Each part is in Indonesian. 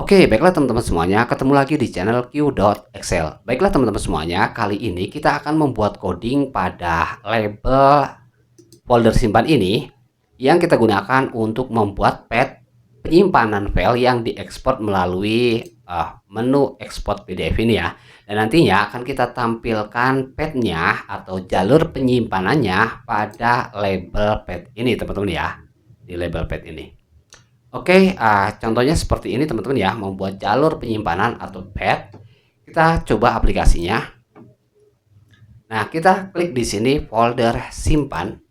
Oke, baiklah teman-teman semuanya, ketemu lagi di channel Q.Excel. Baiklah teman-teman semuanya, kali ini kita akan membuat coding pada label folder simpan ini yang kita gunakan untuk membuat path penyimpanan file yang diekspor melalui menu ekspor PDF ini ya. Dan nantinya akan kita tampilkan path-nya atau jalur penyimpanannya pada label path ini teman-teman ya, di label path ini. Oke, contohnya seperti ini teman-teman ya, membuat jalur penyimpanan atau path. Kita coba aplikasinya. Nah, kita klik di sini folder simpan.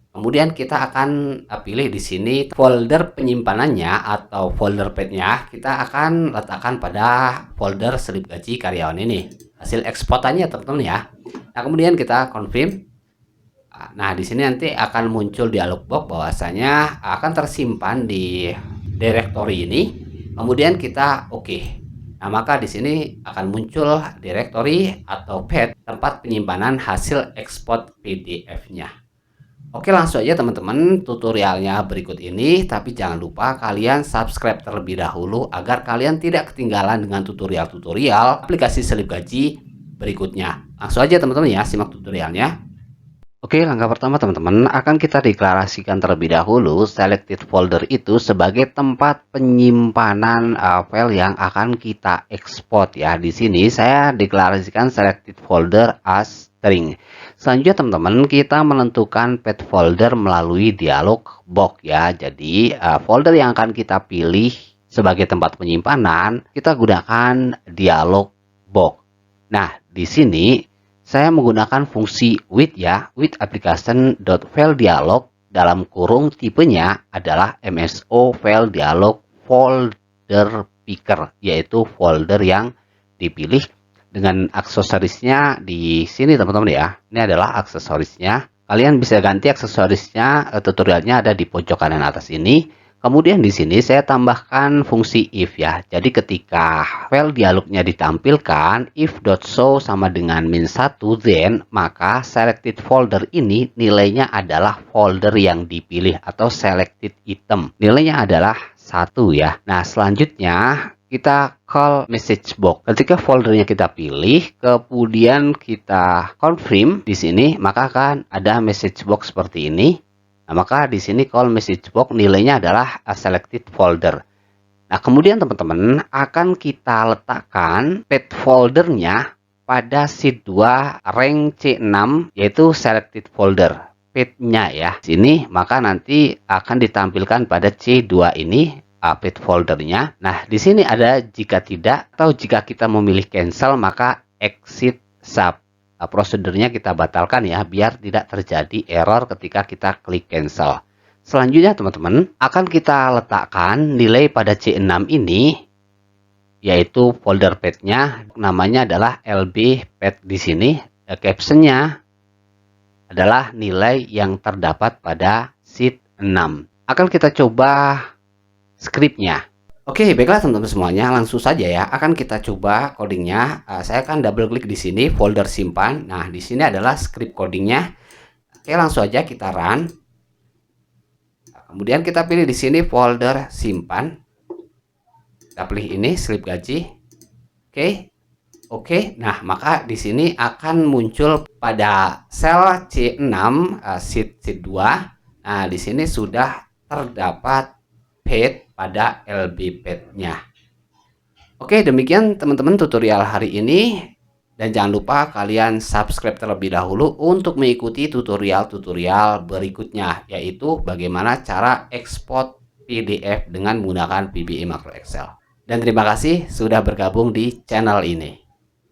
Kemudian kita akan pilih di sini folder penyimpanannya atau folder path-nya. Kita akan letakkan pada folder slip gaji karyawan ini. Hasil eksportannya teman-teman ya. Nah, kemudian kita confirm. Nah, di sini nanti akan muncul dialog box bahwasanya akan tersimpan di directory ini. Kemudian kita oke. Nah, maka di sini akan muncul directory atau path tempat penyimpanan hasil ekspor PDF-nya. Oke, langsung aja teman-teman tutorialnya berikut ini, tapi jangan lupa kalian subscribe terlebih dahulu agar kalian tidak ketinggalan dengan tutorial-tutorial aplikasi slip gaji berikutnya. Langsung aja teman-teman ya, simak tutorialnya. Oke, langkah pertama teman-teman akan kita deklarasikan terlebih dahulu selected folder itu sebagai tempat penyimpanan file yang akan kita ekspor ya. Di sini saya deklarasikan selected folder as string. Selanjutnya teman-teman kita menentukan path folder melalui dialog box ya. Jadi folder yang akan kita pilih sebagai tempat penyimpanan kita gunakan dialog box. Nah, di sini saya menggunakan fungsi with ya, with application.file dialog dalam kurung tipenya adalah MSO file dialog folder picker, yaitu folder yang dipilih dengan aksesorisnya di sini teman-teman ya. Ini adalah aksesorisnya. Kalian bisa ganti aksesorisnya, tutorialnya ada di pojok kanan atas ini. Kemudian di sini saya tambahkan fungsi if ya. Jadi ketika file dialognya ditampilkan if.show sama dengan -1 then maka selected folder ini nilainya adalah folder yang dipilih atau selected item. Nilainya adalah 1 ya. Nah, selanjutnya kita call message box. Ketika foldernya kita pilih, kemudian kita confirm di sini, maka akan ada message box seperti ini. Nah, maka di sini call message box nilainya adalah selected folder. Nah, kemudian teman-teman akan kita letakkan path foldernya pada sheet 2 rank C6 yaitu selected folder. Path-nya ya. Sini maka nanti akan ditampilkan pada C2 ini path foldernya. Nah, di sini ada jika tidak atau jika kita memilih cancel maka exit sub. Prosedurnya kita batalkan ya biar tidak terjadi error ketika kita klik cancel. Selanjutnya teman-teman akan kita letakkan nilai pada C6 ini yaitu folder path-nya namanya adalah LB path di sini. Captionnya adalah nilai yang terdapat pada sheet 6. Akan kita coba scriptnya. Oke, baiklah teman-teman semuanya, langsung saja ya. Akan kita coba codingnya. Saya akan double klik di sini folder simpan. Nah, di sini adalah script codingnya. Oke, langsung aja kita run. Kemudian kita pilih di sini folder simpan. Kita pilih ini slip gaji. Oke. Nah, maka di sini akan muncul pada sel C6 sheet 2. Nah, di sini sudah terdapat path pada LB path-nya. Oke, demikian teman-teman tutorial hari ini. Dan jangan lupa kalian subscribe terlebih dahulu untuk mengikuti tutorial-tutorial berikutnya, yaitu bagaimana cara ekspor PDF dengan menggunakan VBA Macro Excel. Dan terima kasih sudah bergabung di channel ini.